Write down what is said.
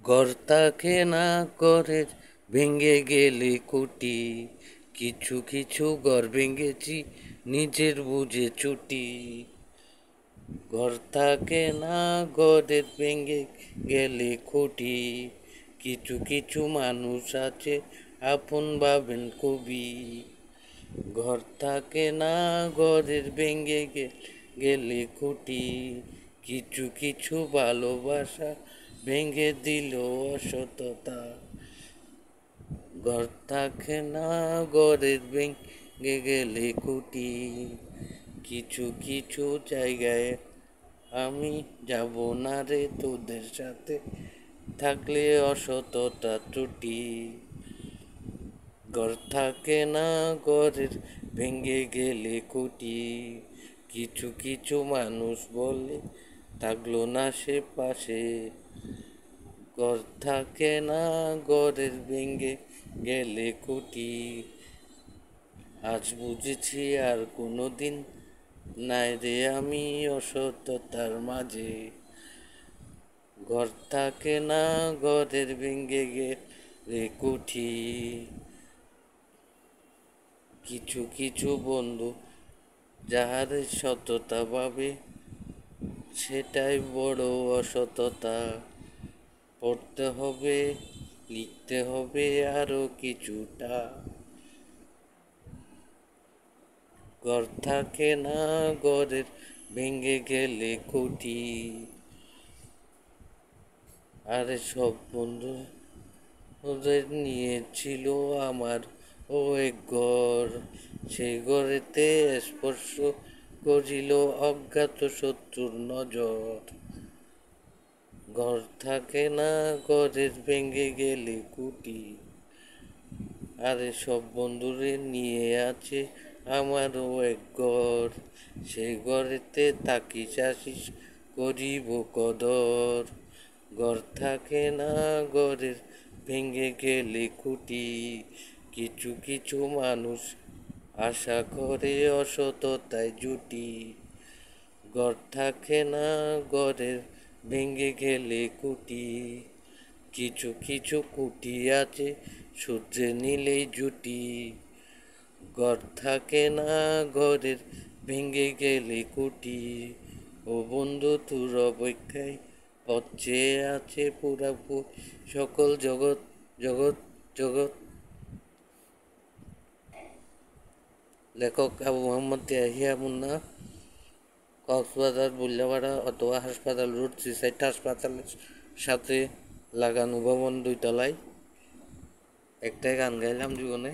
ঘর থাকে না ঘরের ভেঙে গেলে কুটি, কিছু কিছু ঘর ভেঙেছি নিজের বুঝে ছুটি। ঘর থাকে না ঘরের ভেঙে গেলে খুঁটি, কিছু কিছু মানুষ আছে আপন ভাবেন কবি। ঘর থাকে না ঘরের ভেঙে গেলে খুঁটি, কিছু কিছু ভালোবাসা ভেঙে দিল অসততা। ঘর থাকে না ঘরের ভেঙে গেলে খুঁটি, কিছু কিছু জায়গায় আমি যাব না রে তোদের সাথে, থাকলে অসততা ত্রুটি। ঘর থাকে না ঘরের ভেঙে গেলে খুঁটি, কিছু কিছু মানুষ বলে থাকলো না সে পাশে। ঘর থাকে না ঘরের ভেঙে গেলে খুঁটি, আজ বুঝেছি আর কোনোদিন নাই রে আমি অসততার মাঝে। ঘর থাকে না ঘরের ভেঙে গেলে কুঠি, কিছু কিছু বন্ধু যাহার সততা ভাবে সেটাই বড় অসততা। পড়তে হবে, লিখতে হবে আরো কিছুটা। ঘর থাকে না ঘরের ভেঙে গেলে খুঁটি, আরে সব বন্ধু ওদের নিয়েছিল আমার ও এক ঘর, সেই ঘরেতে স্পর্শ করিল অজ্ঞাত শত্রুর নজর। ঘর থাকে না ঘরের ভেঙে গেলে কুটি, আরে সব বন্ধুরে নিয়ে আছে আমারও এক ঘর, সেই ঘরেতে তাকিস আসিস করিব কদর। ঘর থাকে না ঘরের ভেঙে গেলে খুঁটি, কিছু কিছু মানুষ আশা করে অসততায় জুটি। ঘর থাকে না ঘরের ভেঙে গেলে কুটি, কিছু কিছু কুটি আছে সূর্যে নিলেই জুটি। ঘর থাকে না ঘরের ভেঙে গেলে কুটি, ও বন্ধু তোর অপেক্ষায় পথ চেয়ে আছে পুরাপুরি সকল জগৎ জগৎ জগৎ। লেখক আবু মোহাম্মদ ইয়াহিয়া মুন্না, কক্সবাজার বুল্যাপাড়া অথবা হাসপাতাল রোড, সিসাইড হাসপাতালের সাথে লাগানো ভবন 2 তলায়। একটাই গান গাইলাম জীবনে।